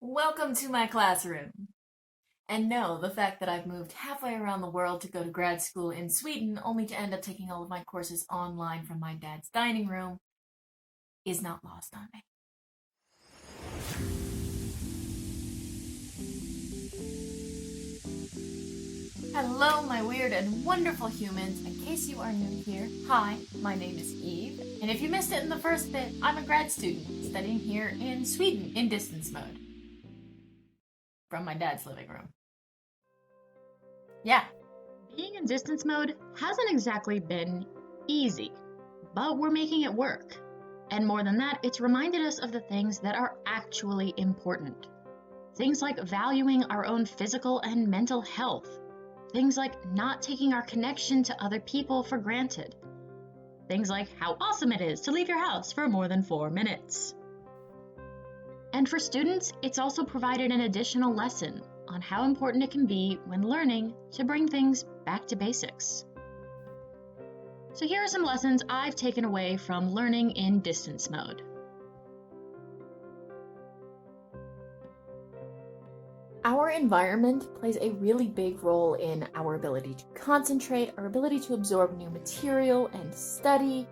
Welcome to my classroom. And no, the fact that I've moved halfway around the world to go to grad school in Sweden only to end up taking all of my courses online from my dad's dining room is not lost on me. Hello, my weird and wonderful humans. In case you are new here, hi, my name is Eve. And if you missed it in the first bit, I'm a grad student studying here in Sweden in distance mode from my dad's living room. Yeah. Being in distance mode hasn't exactly been easy, but we're making it work. And more than that, it's reminded us of the things that are actually important. Things like valuing our own physical and mental health. Things like not taking our connection to other people for granted. Things like how awesome it is to leave your house for more than 4 minutes. And for students, it's also provided an additional lesson on how important it can be when learning to bring things back to basics. So here are some lessons I've taken away from learning in distance mode. Our environment plays a really big role in our ability to concentrate, our ability to absorb new material and study,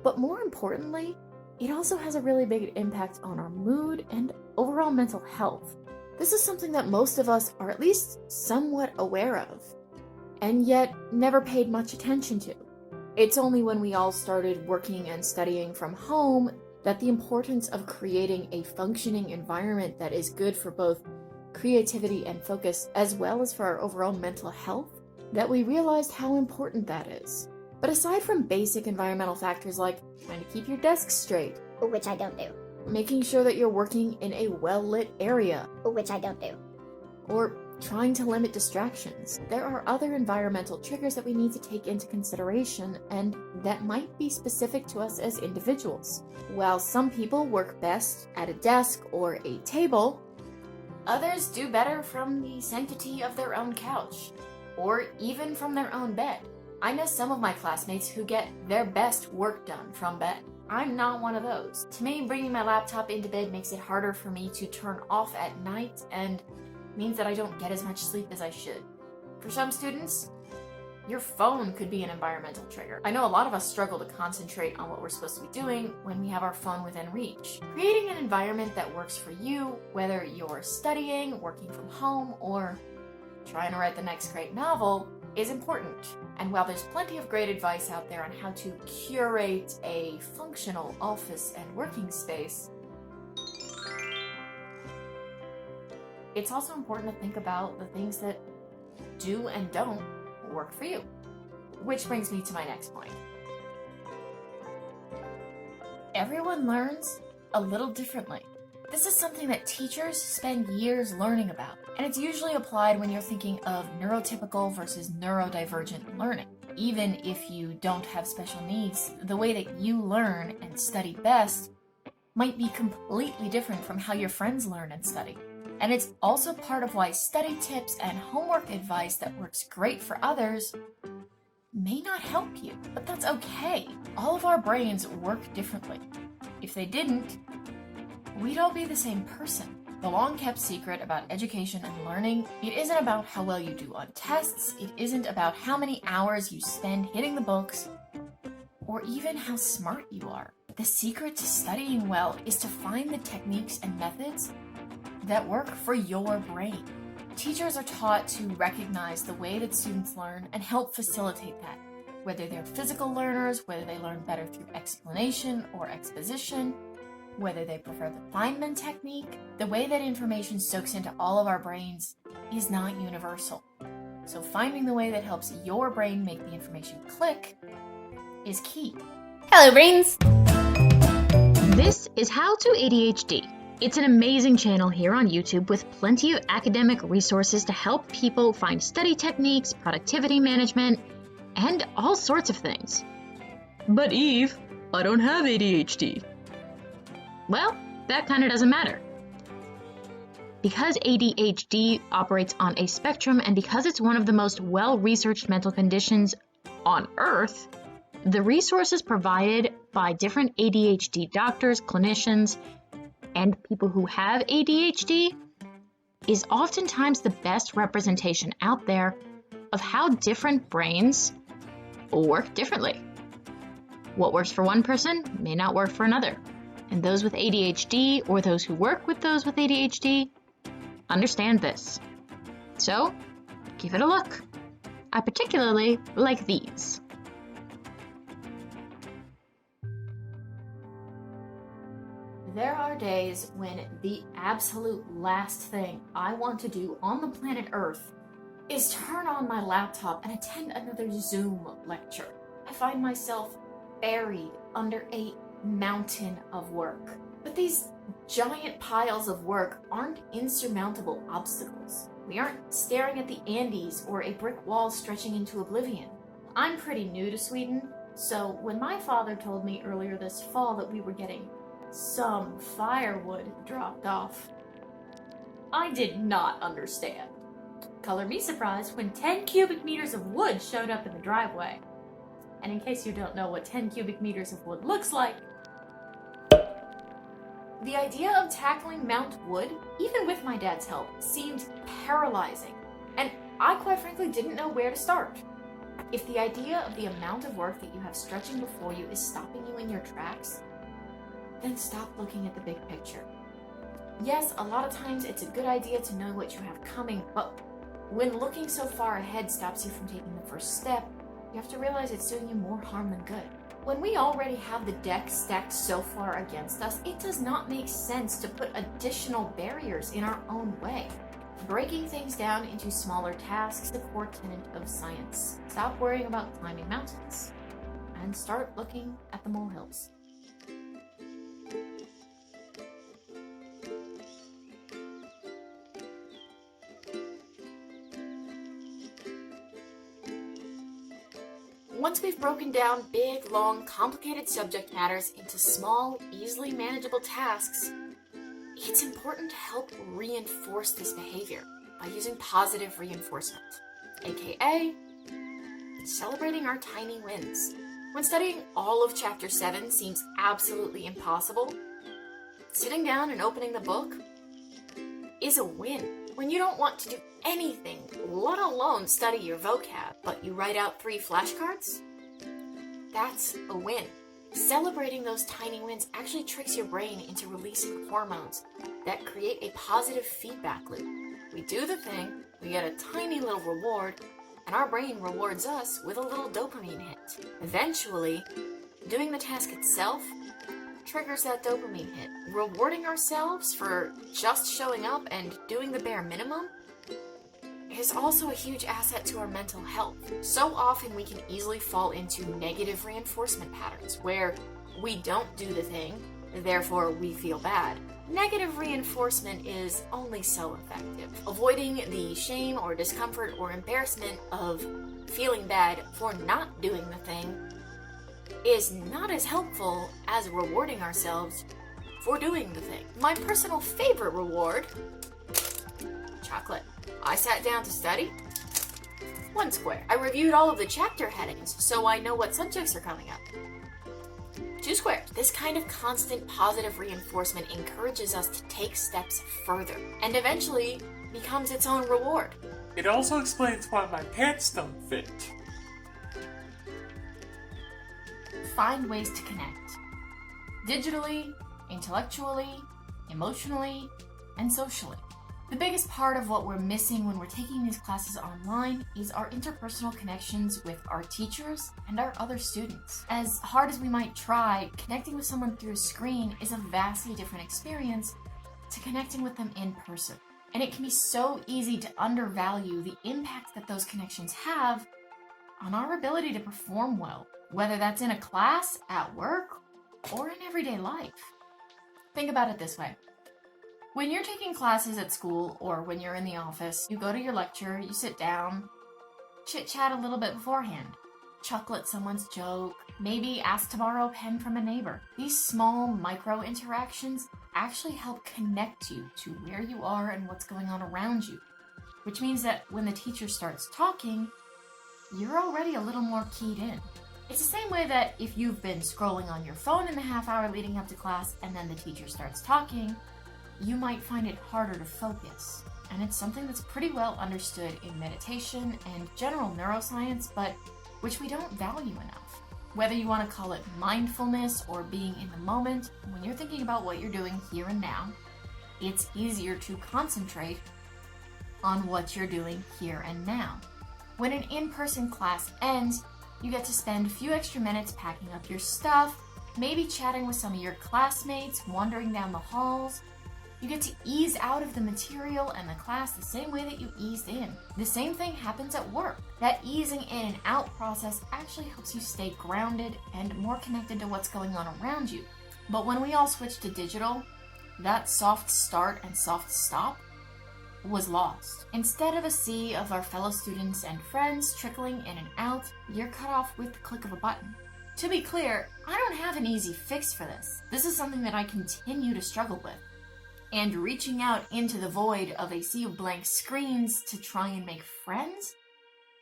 but more importantly, it also has a really big impact on our mood and overall mental health. This is something that most of us are at least somewhat aware of, and yet never paid much attention to. It's only when we all started working and studying from home that the importance of creating a functioning environment that is good for both creativity and focus, as well as for our overall mental health, that we realized how important that is. But aside from basic environmental factors like trying to keep your desk straight, which I don't do, making sure that you're working in a well-lit area, which I don't do, or trying to limit distractions, there are other environmental triggers that we need to take into consideration and that might be specific to us as individuals. While some people work best at a desk or a table, others do better from the sanctity of their own couch, or even from their own bed. I know some of my classmates who get their best work done from bed. I'm not one of those. To me, bringing my laptop into bed makes it harder for me to turn off at night and means that I don't get as much sleep as I should. For some students, your phone could be an environmental trigger. I know a lot of us struggle to concentrate on what we're supposed to be doing when we have our phone within reach. Creating an environment that works for you, whether you're studying, working from home, or trying to write the next great novel, is important. And while there's plenty of great advice out there on how to curate a functional office and working space, it's also important to think about the things that do and don't work for you. Which brings me to my next point. Everyone learns a little differently. This is something that teachers spend years learning about, and it's usually applied when you're thinking of neurotypical versus neurodivergent learning. Even if you don't have special needs, the way that you learn and study best might be completely different from how your friends learn and study. And it's also part of why study tips and homework advice that works great for others may not help you, but that's okay. All of our brains work differently. If they didn't, we'd all be the same person. The long-kept secret about education and learning, it isn't about how well you do on tests, it isn't about how many hours you spend hitting the books, or even how smart you are. The secret to studying well is to find the techniques and methods that work for your brain. Teachers are taught to recognize the way that students learn and help facilitate that, whether they're physical learners, whether they learn better through explanation or exposition, whether they prefer the Feynman technique. The way that information soaks into all of our brains is not universal. So finding the way that helps your brain make the information click is key. Hello, brains! This is How to ADHD. It's an amazing channel here on YouTube with plenty of academic resources to help people find study techniques, productivity management, and all sorts of things. But Eve, I don't have ADHD. Well, that kind of doesn't matter. Because ADHD operates on a spectrum and because it's one of the most well-researched mental conditions on Earth, the resources provided by different ADHD doctors, clinicians, and people who have ADHD is oftentimes the best representation out there of how different brains work differently. What works for one person may not work for another, and those with ADHD or those who work with those with ADHD understand this. So, give it a look. I particularly like these. There are days when the absolute last thing I want to do on the planet Earth is turn on my laptop and attend another Zoom lecture. I find myself buried under a mountain of work. But these giant piles of work aren't insurmountable obstacles. We aren't staring at the Andes or a brick wall stretching into oblivion. I'm pretty new to Sweden, so when my father told me earlier this fall that we were getting some firewood dropped off, I did not understand. Color me surprised when 10 cubic meters of wood showed up in the driveway. And in case you don't know what 10 cubic meters of wood looks like, the idea of tackling Mount Wood, even with my dad's help, seemed paralyzing, and I quite frankly didn't know where to start. If the idea of the amount of work that you have stretching before you is stopping you in your tracks, then stop looking at the big picture. Yes, a lot of times it's a good idea to know what you have coming, but when looking so far ahead stops you from taking the first step, you have to realize it's doing you more harm than good. When we already have the deck stacked so far against us, it does not make sense to put additional barriers in our own way. Breaking things down into smaller tasks is the core tenet of science. Stop worrying about climbing mountains and start looking at the molehills. Once we've broken down big, long, complicated subject matters into small, easily manageable tasks, it's important to help reinforce this behavior by using positive reinforcement, aka celebrating our tiny wins. When studying all of Chapter 7 seems absolutely impossible, sitting down and opening the book is a win. When you don't want to do anything, let alone study your vocab, but you write out 3 flashcards, that's a win. Celebrating those tiny wins actually tricks your brain into releasing hormones that create a positive feedback loop. We do the thing, we get a tiny little reward, and our brain rewards us with a little dopamine hit. Eventually, doing the task itself triggers that dopamine hit. Rewarding ourselves for just showing up and doing the bare minimum is also a huge asset to our mental health. So often we can easily fall into negative reinforcement patterns where we don't do the thing, therefore we feel bad. Negative reinforcement is only so effective. Avoiding the shame or discomfort or embarrassment of feeling bad for not doing the thing is not as helpful as rewarding ourselves for doing the thing. My personal favorite reward, chocolate. I sat down to study, 1 square. I reviewed all of the chapter headings so I know what subjects are coming up, 2 squares. This kind of constant positive reinforcement encourages us to take steps further and eventually becomes its own reward. It also explains why my pants don't fit. Find ways to connect. Digitally, intellectually, emotionally, and socially. The biggest part of what we're missing when we're taking these classes online is our interpersonal connections with our teachers and our other students. As hard as we might try, connecting with someone through a screen is a vastly different experience to connecting with them in person. And it can be so easy to undervalue the impact that those connections have on our ability to perform well, whether that's in a class, at work, or in everyday life. Think about it this way. When you're taking classes at school or when you're in the office, you go to your lecture, you sit down, chit-chat a little bit beforehand, chuckle at someone's joke, maybe ask to borrow a pen from a neighbor. These small micro interactions actually help connect you to where you are and what's going on around you, which means that when the teacher starts talking, you're already a little more keyed in. It's the same way that if you've been scrolling on your phone in the half hour leading up to class and then the teacher starts talking, you might find it harder to focus. And it's something that's pretty well understood in meditation and general neuroscience, but which we don't value enough. Whether you want to call it mindfulness or being in the moment, when you're thinking about what you're doing here and now, it's easier to concentrate on what you're doing here and now. When an in-person class ends, you get to spend a few extra minutes packing up your stuff, maybe chatting with some of your classmates, wandering down the halls. You get to ease out of the material and the class the same way that you eased in. The same thing happens at work. That easing in and out process actually helps you stay grounded and more connected to what's going on around you. But when we all switched to digital, that soft start and soft stop was lost. Instead of a sea of our fellow students and friends trickling in and out, you're cut off with the click of a button. To be clear, I don't have an easy fix for this. This is something that I continue to struggle with. And reaching out into the void of a sea of blank screens to try and make friends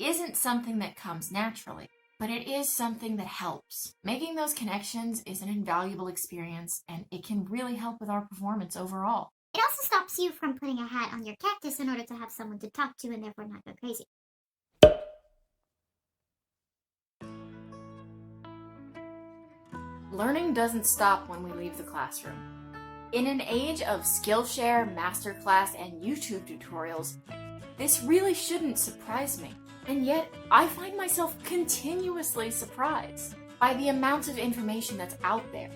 isn't something that comes naturally, but it is something that helps. Making those connections is an invaluable experience, and it can really help with our performance overall. It also stops you from putting a hat on your cactus in order to have someone to talk to and therefore not go crazy. Learning doesn't stop when we leave the classroom. In an age of Skillshare, Masterclass, and YouTube tutorials, this really shouldn't surprise me. And yet, I find myself continuously surprised by the amount of information that's out there,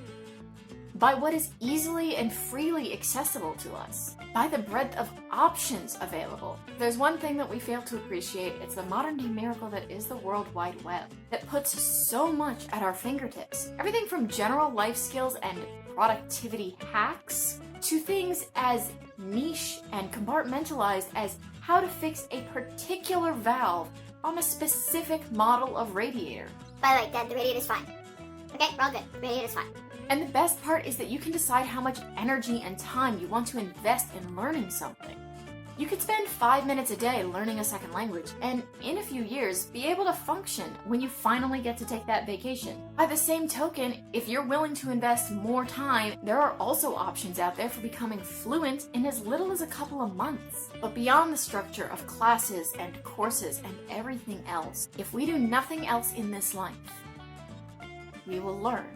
by what is easily and freely accessible to us, by the breadth of options available. If there's one thing that we fail to appreciate, it's the modern-day miracle that is the World Wide Web, that puts so much at our fingertips. Everything from general life skills and productivity hacks to things as niche and compartmentalized as how to fix a particular valve on a specific model of radiator. By the way, Dad, the radiator's fine. Okay, we're all good. The radiator's fine. And the best part is that you can decide how much energy and time you want to invest in learning something. You could spend 5 minutes a day learning a second language, and in a few years, be able to function when you finally get to take that vacation. By the same token, if you're willing to invest more time, there are also options out there for becoming fluent in as little as a couple of months. But beyond the structure of classes and courses and everything else, if we do nothing else in this life, we will learn.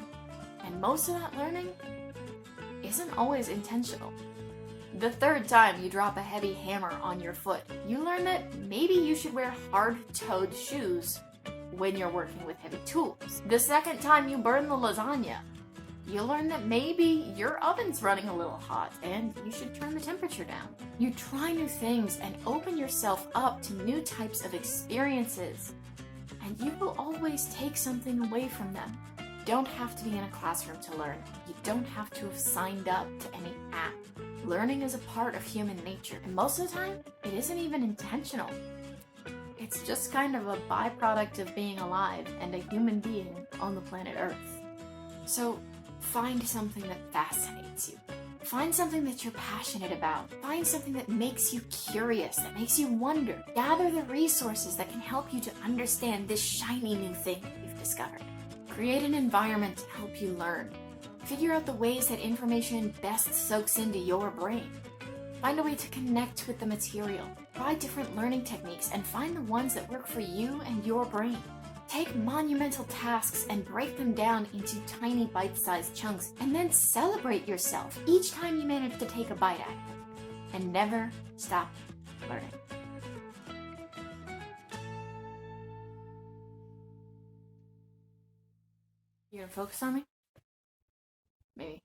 And most of that learning isn't always intentional. The third time you drop a heavy hammer on your foot, you learn that maybe you should wear hard-toed shoes when you're working with heavy tools. The second time you burn the lasagna, you learn that maybe your oven's running a little hot and you should turn the temperature down. You try new things and open yourself up to new types of experiences, and you will always take something away from them. You don't have to be in a classroom to learn. You don't have to have signed up to any app. Learning is a part of human nature, and most of the time, it isn't even intentional. It's just kind of a byproduct of being alive and a human being on the planet Earth. So, find something that fascinates you. Find something that you're passionate about. Find something that makes you curious, that makes you wonder. Gather the resources that can help you to understand this shiny new thing that you've discovered. Create an environment to help you learn. Figure out the ways that information best soaks into your brain. Find a way to connect with the material. Try different learning techniques and find the ones that work for you and your brain. Take monumental tasks and break them down into tiny bite-sized chunks, and then celebrate yourself each time you manage to take a bite at it. And never stop learning. You gonna focus on me? Maybe.